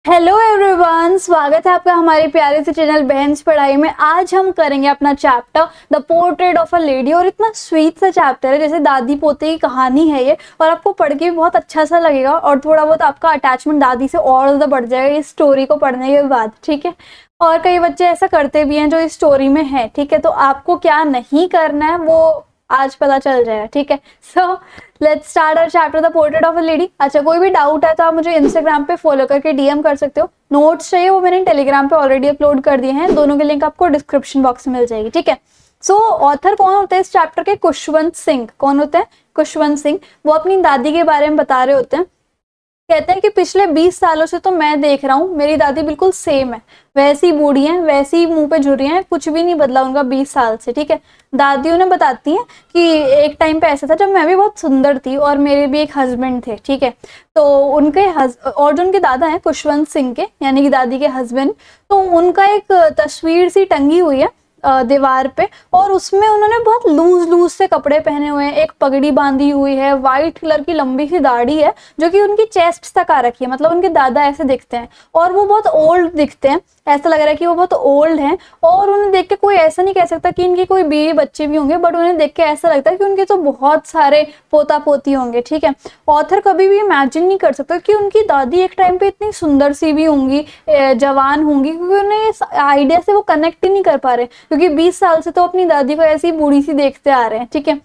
Hello everyone, स्वागत है आपका हमारे प्यारे से चैनल बहन्स पढ़ाई में। आज हम करेंगे अपना chapter the portrait of a lady. और इतना स्वीट सा चैप्टर है, जैसे दादी पोते की कहानी है ये, और आपको पढ़ के भी बहुत अच्छा सा लगेगा और थोड़ा बहुत आपका अटैचमेंट दादी से और ज़्यादा बढ़ जाएगा इस स्टोरी को पढ़ने के बाद। ठीक है, और कई बच्चे ऐसा करते भी हैं जो इस स्टोरी में है। ठीक है, तो आपको क्या नहीं करना है वो आज पता चल जाएगा। ठीक है, so let's start our chapter the portrait of a lady. अच्छा, कोई भी डाउट है तो आप मुझे इंस्टाग्राम पे फॉलो करके डीएम कर सकते हो। नोट्स चाहिए वो मैंने टेलीग्राम पे ऑलरेडी अपलोड कर दिए हैं, दोनों के लिंक आपको डिस्क्रिप्शन बॉक्स में मिल जाएगी। ठीक है, सो ऑथर कौन होते हैं इस चैप्टर के? खुशवंत सिंह। कौन होते हैं? खुशवंत सिंह। वो अपनी दादी के बारे में बता रहे होते हैं। कहते हैं कि पिछले 20 सालों से तो मैं देख रहा हूँ मेरी दादी बिल्कुल सेम है, वैसी बूढ़ी है, वैसी मुंह पे झुर्रियां हैं, कुछ भी नहीं बदला उनका 20 साल से। ठीक है, दादी उन्हें बताती हैं कि एक टाइम पे ऐसा था जब मैं भी बहुत सुंदर थी और मेरे भी एक हस्बैंड थे। ठीक है, तो उनके और जो उनके दादा हैं खुशवंत सिंह के, यानी कि दादी के हस्बैंड, तो उनका एक तस्वीर सी टंगी हुई है दीवार पे, और उसमें उन्होंने बहुत लूज लूज से कपड़े पहने हुए हैं, एक पगड़ी बांधी हुई है, वाइट कलर की लंबी सी दाढ़ी है जो कि उनकी चेस्ट तक आ रखी है। मतलब उनके दादा ऐसे दिखते हैं और वो बहुत ओल्ड दिखते हैं, ऐसा लग रहा है कि वो बहुत ओल्ड हैं। और उन्हें देख के कोई ऐसा नहीं कह सकता कि इनकी कोई बीवी बच्चे भी होंगे, बट उन्हें देख के ऐसा लगता है कि उनके तो बहुत सारे पोता पोती होंगे। ठीक है, ऑथर कभी भी इमेजिन नहीं कर सकता कि उनकी दादी एक टाइम पे इतनी सुंदर सी भी होंगी, जवान होंगी, क्योंकि उन्हें इस आइडिया से वो कनेक्ट ही नहीं कर पा रहे, क्योंकि 20 साल से तो अपनी दादी को ऐसी बूढ़ी सी देखते आ रहे हैं। ठीक है,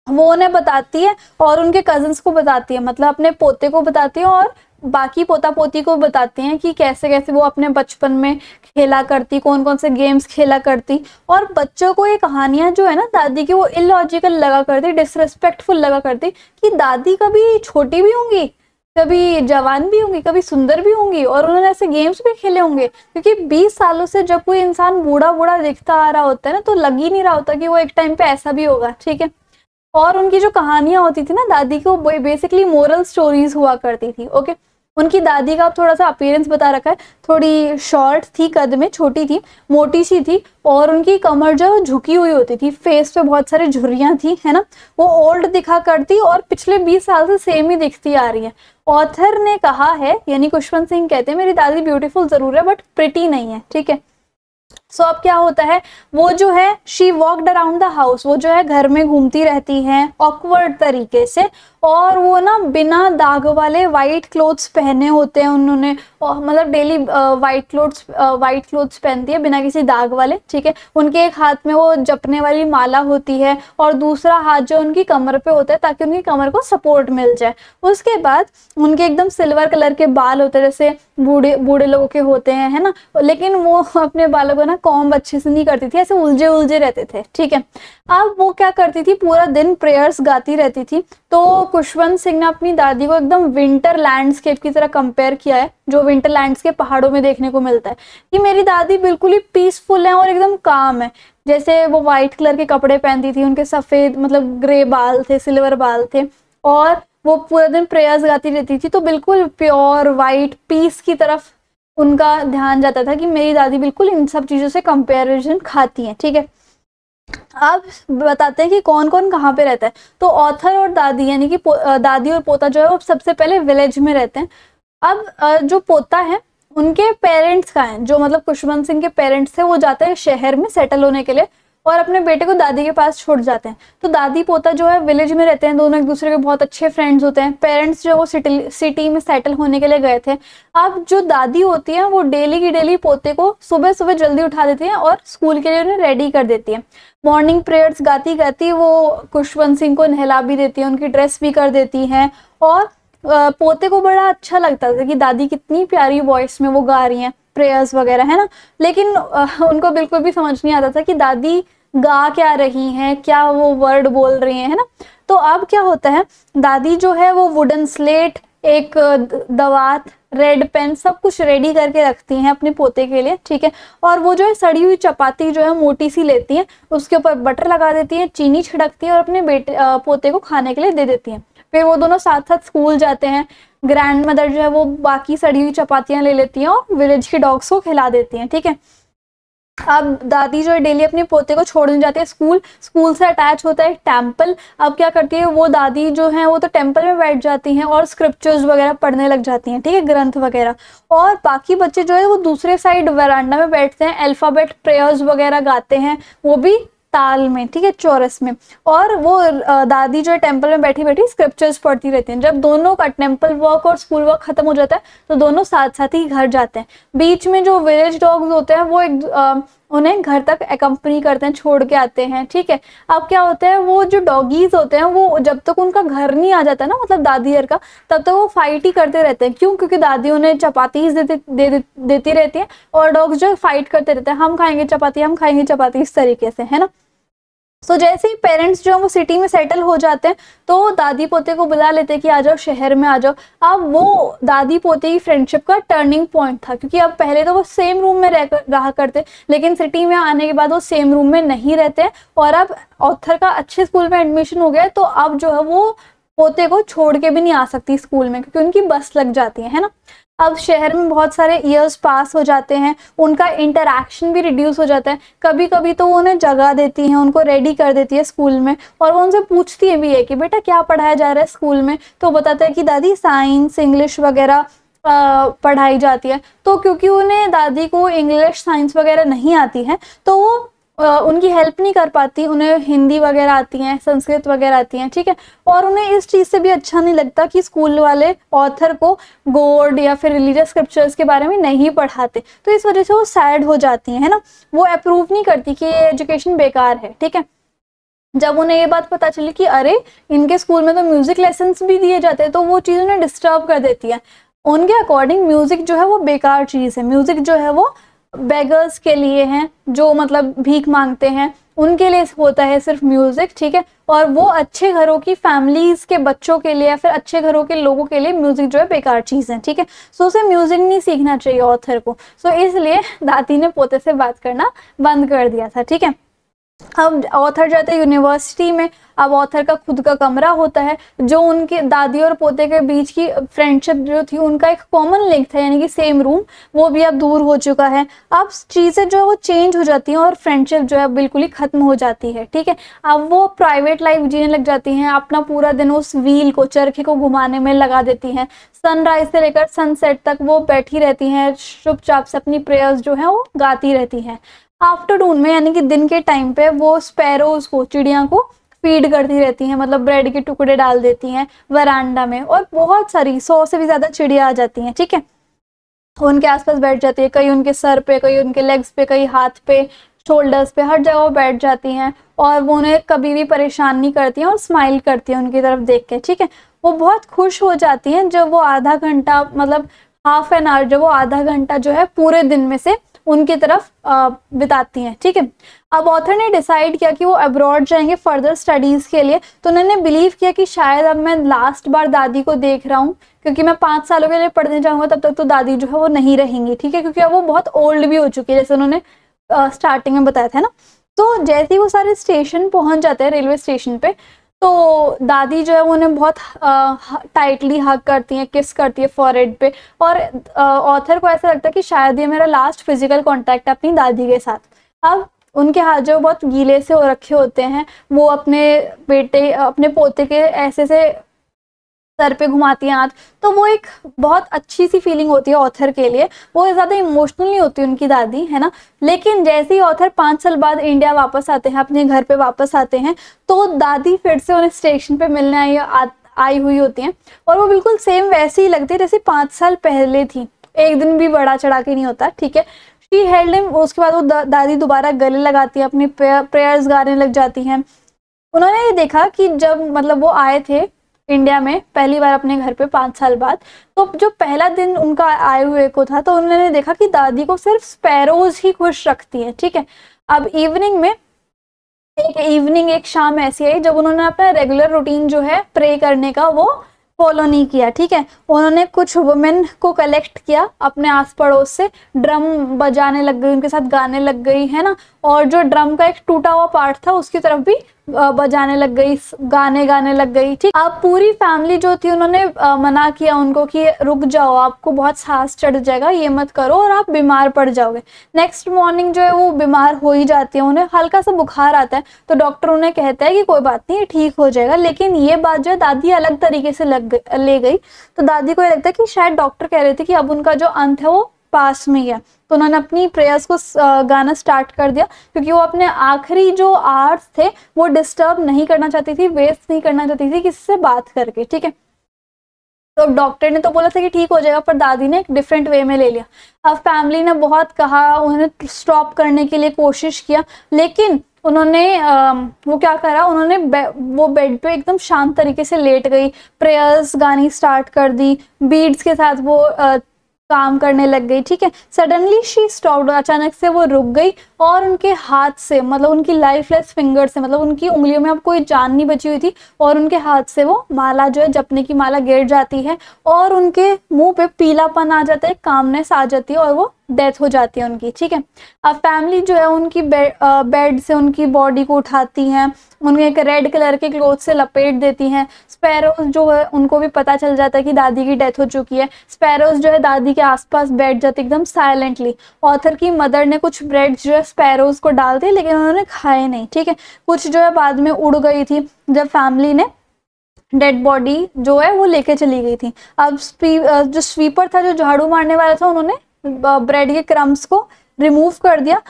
वो उन्हें बताती है और उनके कजिन्स को बताती है, मतलब अपने पोते को बताती है और बाकी पोता पोती को बताती हैं कि कैसे कैसे वो अपने बचपन में खेला करती, कौन कौन से गेम्स खेला करती। और बच्चों को ये कहानियां जो है ना दादी की, वो इलॉजिकल लगा करती, डिसरिस्पेक्टफुल लगा करती कि दादी कभी छोटी भी होंगी, कभी जवान भी होंगी, कभी सुंदर भी होंगी, और उन्होंने ऐसे गेम्स भी खेले होंगे। क्योंकि 20 सालों से जब कोई इंसान बूढ़ा बूढ़ा दिखता आ रहा होता है ना, तो लग ही नहीं रहा होता कि वो एक टाइम पे ऐसा भी होगा। ठीक है, और उनकी जो कहानियां होती थी ना दादी को, वो बेसिकली मोरल स्टोरीज हुआ करती थी। ओके, उनकी दादी का थोड़ा सा अपीयरेंस बता रखा है, थोड़ी शॉर्ट थी, कद में छोटी थी, मोटी सी थी, और उनकी कमर जो झुकी हुई होती थी, फेस पे बहुत सारी झुर्रियां थी, है ना, वो ओल्ड दिखा करती और पिछले 20 साल से सेम ही दिखती आ रही है। ऑथर ने कहा है, यानी खुशवंत सिंह कहते हैं, मेरी दादी ब्यूटीफुल जरूर है बट प्रिटी नहीं है। ठीक है, सो अब क्या होता है, वो जो है she walked around the house, वो जो है घर में घूमती रहती हैं ऑकवर्ड तरीके से, और वो ना बिना दाग वाले वाइट क्लोथ्स पहने होते हैं उन्होंने, मतलब डेली वाइट क्लोथ्स पहनती है बिना किसी दाग वाले। ठीक है, उनके एक हाथ में वो जपने वाली माला होती है और दूसरा हाथ जो उनकी कमर पे होता है ताकि उनकी कमर को सपोर्ट मिल जाए। उसके बाद उनके एकदम सिल्वर कलर के बाल होते हैं, जैसे बूढ़े बूढ़े लोगों के होते हैं, है ना, लेकिन वो अपने बालों को ना कॉम्ब अच्छे से नहीं करती थी, ऐसे उलझे उलझे रहते थे। ठीक है, अब वो क्या करती थी, पूरा दिन प्रेयर्स गाती रहती थी। तो खुशवंत सिंह ने अपनी दादी को एकदम विंटर लैंडस्केप की तरह कंपेयर किया है, जो विंटर लैंडस्केप पहाड़ों में देखने को मिलता है, कि मेरी दादी बिल्कुल ही पीसफुल है और एकदम काम है। जैसे वो व्हाइट कलर के कपड़े पहनती थी, उनके सफेद मतलब ग्रे बाल थे, सिल्वर बाल थे, और वो पूरा दिन प्रेयर्स गाती रहती थी, तो बिल्कुल प्योर वाइट पीस की तरफ उनका ध्यान जाता था कि मेरी दादी बिल्कुल इन सब चीजों से कंपैरिजन खाती हैं। ठीक है, अब बताते हैं कि कौन कौन कहाँ पे रहता है। तो ऑथर और दादी, यानी कि दादी और पोता जो है वो सबसे पहले विलेज में रहते हैं। अब जो पोता है उनके पेरेंट्स का है, जो मतलब खुशवंत सिंह के पेरेंट्स थे, वो जाते हैं शहर में सेटल होने के लिए और अपने बेटे को दादी के पास छोड़ जाते हैं। तो दादी पोता जो है विलेज में रहते हैं, दोनों एक दूसरे के बहुत अच्छे फ्रेंड्स होते हैं। पेरेंट्स जो वो सिटी में सेटल होने के लिए गए थे। अब जो दादी होती है वो डेली की डेली पोते को सुबह सुबह जल्दी उठा देती है और स्कूल के लिए उन्हें रेडी कर देती है। मॉर्निंग प्रेयर्स गाती गाती वो खुशवंत सिंह को नहला भी देती है, उनकी ड्रेस भी कर देती हैं, और पोते को बड़ा अच्छा लगता था कि दादी कितनी प्यारी वॉइस में वो गा रही हैं प्रेयर्स वगैरह, है ना। लेकिन उनको बिल्कुल भी समझ नहीं आता था कि दादी गा क्या रही हैं, क्या वो वर्ड बोल रही हैं, है ना। तो अब क्या होता है, दादी जो है वो वुडन स्लेट, एक दवात, रेड पेन, सब कुछ रेडी करके रखती हैं अपने पोते के लिए। ठीक है, और वो जो है सड़ी हुई चपाती जो है मोटी सी लेती हैं, उसके ऊपर बटर लगा देती हैं, चीनी छिड़कती हैं और अपने पोते को खाने के लिए दे देती हैं। फिर वो दोनों साथ साथ स्कूल जाते हैं। ग्रैंड मदर जो है वो बाकी सड़ी हुई चपातियां ले लेती हैं और विलेज के डॉग्स को खिला देती हैं। ठीक है, अब दादी जो है डेली अपने पोते को छोड़ने जाती है स्कूल, स्कूल से अटैच होता है टेम्पल। अब क्या करती है वो दादी जो है वो तो टेम्पल में बैठ जाती हैं और स्क्रिप्चर्स वगैरह पढ़ने लग जाती हैं, ठीक है, ग्रंथ वगैरह। और बाकी बच्चे जो है वो दूसरे साइड वरांडा में बैठते हैं, अल्फाबेट प्रेयर्स वगैरह गाते हैं, वो भी ताल में, ठीक है, चौरस में। और वो दादी जो है टेम्पल में बैठी बैठी स्क्रिप्चर्स पढ़ती रहती हैं। जब दोनों का टेम्पल वर्क और स्कूल वर्क खत्म हो जाता है तो दोनों साथ साथ ही घर जाते हैं। बीच में जो विलेज डॉग्स होते हैं वो उन्हें घर तक एकम्पनी करते हैं, छोड़ के आते हैं, ठीक है। अब क्या होता है वो जो डॉगीज होते हैं वो जब तक उनका घर नहीं आ जाता ना, मतलब दादी घर का, तब तक वो फाइट ही करते रहते हैं। क्यों? क्योंकि दादी उन्हें चपाती देती रहती है और डॉग्स जो फाइट करते रहते हैं, हम खाएंगे चपाती, हम खाएंगे चपाती, इस तरीके से, है ना। तो जैसे ही पेरेंट्स जो है वो सिटी में सेटल हो जाते हैं तो दादी पोते को बुला लेते हैं कि आ जाओ, शहर में आ जाओ। अब वो दादी पोते की फ्रेंडशिप का टर्निंग पॉइंट था, क्योंकि अब पहले तो वो सेम रूम में रहा करते, लेकिन सिटी में आने के बाद वो सेम रूम में नहीं रहते। और अब ऑथर का अच्छे स्कूल में एडमिशन हो गया तो अब जो है वो पोते को छोड़ के भी नहीं आ सकती स्कूल में, क्योंकि उनकी बस लग जाती है ना। अब शहर में बहुत सारे ईयर्स पास हो जाते हैं, उनका इंटरैक्शन भी रिड्यूस हो जाता है। कभी कभी तो वो उन्हें जगा देती हैं, उनको रेडी कर देती है स्कूल में, और वो उनसे पूछती है भी है कि बेटा क्या पढ़ाया जा रहा है स्कूल में। तो बताता है कि दादी साइंस इंग्लिश वगैरह पढ़ाई जाती है। तो क्योंकि उन्हें दादी को इंग्लिश साइंस वगैरह नहीं आती है तो वो उनकी हेल्प नहीं कर पाती। उन्हें हिंदी वगैरह आती हैं, संस्कृत वगैरह आती हैं, ठीक है। और उन्हें इस चीज़ से भी अच्छा नहीं लगता कि स्कूल वाले ऑथर को गॉड या फिर रिलीजियस स्क्रिप्चर्स के बारे में नहीं पढ़ाते, तो इस वजह से वो सैड हो जाती हैं, है ना। वो अप्रूव नहीं करती कि ये एजुकेशन बेकार है, ठीक है। जब उन्हें ये बात पता चली कि अरे इनके स्कूल में तो म्यूजिक लेसन्स भी दिए जाते हैं, तो वो चीज़ उन्हें डिस्टर्ब कर देती है। उनके अकॉर्डिंग म्यूजिक जो है वो बेकार चीज़ है। म्यूजिक जो है वो बेगर्स के लिए हैं, जो मतलब भीख मांगते हैं, उनके लिए होता है सिर्फ म्यूजिक, ठीक है। और वो अच्छे घरों की फैमिलीज के बच्चों के लिए या फिर अच्छे घरों के लोगों के लिए म्यूजिक जो है बेकार चीज़ है, ठीक है। सो उसे म्यूजिक नहीं सीखना चाहिए ऑथर को। सो इसलिए दादी ने पोते से बात करना बंद कर दिया था, ठीक है। अब ऑथर जाते हैं यूनिवर्सिटी में। अब ऑथर का खुद का कमरा होता है। जो उनके दादी और पोते के बीच की फ्रेंडशिप जो थी, उनका एक कॉमन लिंक था, यानी कि सेम रूम, वो भी अब दूर हो चुका है। अब चीज़ें जो है वो चेंज हो जाती हैं और फ्रेंडशिप जो है बिल्कुल ही खत्म हो जाती है, ठीक है। अब वो प्राइवेट लाइफ जीने लग जाती हैं, अपना पूरा दिन उस व्हील को, चरखे को घुमाने में लगा देती हैं। सनराइज से लेकर सनसेट तक वो बैठी रहती हैं, चुपचाप से अपनी प्रेयर्स जो है वो गाती रहती हैं। आफ्टरनून में यानी कि दिन के टाइम पे वो स्पैरोज को, चिड़िया को फीड करती रहती हैं, मतलब ब्रेड के टुकड़े डाल देती हैं वरांडा में, और बहुत सारी 100 से भी ज़्यादा चिड़िया आ जाती हैं, ठीक है। उनके आसपास बैठ जाती है, कई उनके सर पे, कई उनके लेग्स पे, कई हाथ पे, शोल्डर्स पे, हर जगह वो बैठ जाती हैं। और वो उन्हें कभी भी परेशान नहीं करती हैं और स्माइल करती हैं उनकी तरफ देख के, ठीक है। वो बहुत खुश हो जाती हैं जब वो आधा घंटा, मतलब हाफ एन आवर, जब वो आधा घंटा जो है पूरे दिन में से उनकी तरफ बिताती हैं, ठीक है। अब ऑथर ने डिसाइड किया कि वो अब्रॉड जाएंगे फर्दर स्टडीज़ के लिए। तो उन्होंने बिलीव किया कि शायद अब मैं लास्ट बार दादी को देख रहा हूँ, क्योंकि मैं 5 सालों के लिए पढ़ने जाऊँगा, तब तक तो दादी जो है वो नहीं रहेंगी, ठीक है, क्योंकि अब वो बहुत ओल्ड भी हो चुकी है, जैसे उन्होंने स्टार्टिंग में बताया था ना। तो जैसे ही वो सारे स्टेशन पहुँच जाते हैं, रेलवे स्टेशन पे, तो दादी जो है वो उन्हें बहुत टाइटली हग करती हैं, किस करती है फॉरहेड पे। और ऑथर को ऐसा लगता है कि शायद ये मेरा लास्ट फिजिकल कांटेक्ट है अपनी दादी के साथ। अब उनके हाथ जो बहुत गीले से हो रखे होते हैं, वो अपने पोते के ऐसे से सर पे घुमाती हैं हाथ, तो वो एक बहुत अच्छी सी फीलिंग होती है ऑथर के लिए। वो ज़्यादा इमोशनल नहीं होती उनकी दादी, है ना। लेकिन जैसे ही ऑथर 5 साल बाद इंडिया वापस आते हैं, अपने घर पे वापस आते हैं, तो दादी फिर से उन्हें स्टेशन पे मिलने आई हुई होती हैं, और वो बिल्कुल सेम वैसे ही लगती है जैसे 5 साल पहले थी। एक दिन भी बढ़ा चढ़ा के नहीं होता, ठीक है। She held him. उसके बाद वो दादी दोबारा गले लगाती है, अपनी प्रेयर्स गाने लग जाती हैं। उन्होंने ये देखा कि जब मतलब वो आए थे इंडिया में पहली बार अपने घर पे 5 साल बाद, तो जो पहला दिन उनका आए हुए को था, तो उन्होंने देखा कि दादी को सिर्फ स्पैरोज ही खुश रखती हैं, ठीक है। अब एक शाम ऐसी आई जब उन्होंने अपना रेगुलर रूटीन जो है प्रे करने का वो फॉलो नहीं किया, ठीक है। उन्होंने कुछ वुमेन को कलेक्ट किया अपने आस पड़ोस से, ड्रम बजाने लग गई, उनके साथ गाने लग गई, है ना। और जो ड्रम का एक टूटा हुआ पार्ट था उसकी तरफ भी बजाने लग गई, गाने गाने लग गई। ठीक, अब पूरी फैमिली जो थी उन्होंने मना किया उनको कि रुक जाओ, आपको बहुत सांस चढ़ जाएगा, ये मत करो और आप बीमार पड़ जाओगे। नेक्स्ट मॉर्निंग जो है वो बीमार हो ही जाती है, उन्हें हल्का सा बुखार आता है, तो डॉक्टर उन्हें कहता है कि कोई बात नहीं, ये ठीक हो जाएगा। लेकिन ये बात जो है दादी अलग तरीके से ले गई। तो दादी को ये लगता है कि शायद डॉक्टर कह रहे थे कि अब उनका जो अंत है वो पास में ही है, तो उन्होंने अपनी प्रेयर्स को गाना स्टार्ट कर दिया, क्योंकि वो अपने आखिरी जो आवर्स थे वो डिस्टर्ब नहीं करना चाहती थी, वेस्ट नहीं करना चाहती थी किसी से बात करके। ठीक है, तो डॉक्टर ने तो बोला था कि ठीक हो जाएगा, पर दादी ने एक डिफरेंट वे में ले लिया। अब फैमिली ने बहुत कहा, उन्होंने स्टॉप करने के लिए कोशिश किया, लेकिन उन्होंने वो क्या करा, उन्होंने वो बेड पे एकदम शांत तरीके से लेट गई, प्रेयर्स गानी स्टार्ट कर दी, बीड्स के साथ वो काम करने लग गई। ठीक है, सडनली शी स्टॉप्ड, अचानक से वो रुक गई और उनके हाथ से, मतलब उनकी लाइफलेस फिंगर से, मतलब उनकी उंगलियों में अब कोई जान नहीं बची हुई थी, और उनके हाथ से वो माला जो है, जपने की माला गिर जाती है और उनके मुंह पे पीलापन आ जाता है, कामनेस आ जाती है और वो डेथ हो जाती है उनकी। ठीक है, अब फैमिली जो है उनकी बेड से उनकी बॉडी को उठाती हैं, उन्हें एक रेड कलर के क्लोथ से लपेट देती हैं। स्पैरोज जो है उनको भी पता चल जाता है कि दादी की डेथ हो चुकी है। स्पैरोज जो है दादी के आसपास बैठ जाते एकदम साइलेंटली। ऑथर की मदर ने कुछ ब्रेड जो है स्पैरोज को डाल दिए, लेकिन उन्होंने खाए नहीं। ठीक है, कुछ जो है बाद में उड़ गई थी जब फैमिली ने डेड बॉडी जो है वो लेके चली गई थी। अब जो स्वीपर था, जो झाड़ू मारने वाला था, उन्होंने ब्रेड के क्रम्स को रिमूव कर दिया।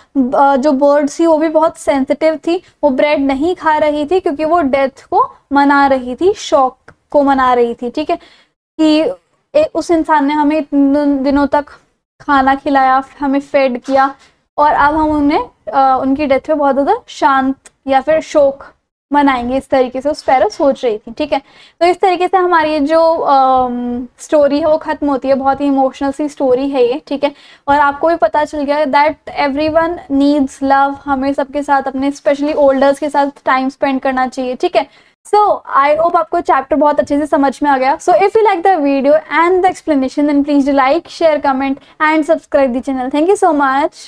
जो बर्ड थी वो भी बहुत सेंसिटिव थी, वो ब्रेड नहीं खा रही थी क्योंकि वो डेथ को मना रही थी, शॉक को मना रही थी। ठीक है, कि उस इंसान ने हमें इतने दिनों तक खाना खिलाया, हमें फेड किया, और अब हम उन्हें उनकी डेथ पे बहुत ज़्यादा शांत या फिर शोक मनाएंगे, इस तरीके से उस स्पैरो सोच रही थी। ठीक है, तो इस तरीके से हमारी जो स्टोरी है वो खत्म होती है। बहुत ही इमोशनल सी स्टोरी है ये। ठीक है, और आपको भी पता चल गया दैट एवरीवन नीड्स लव, हमें सबके साथ, अपने स्पेशली ओल्डर्स के साथ टाइम स्पेंड करना चाहिए। ठीक है, सो आई होप आपको चैप्टर बहुत अच्छे से समझ में आ गया। So if you like the video and the explanation, then please like, share, comment and subscribe the channel. Thank you so much.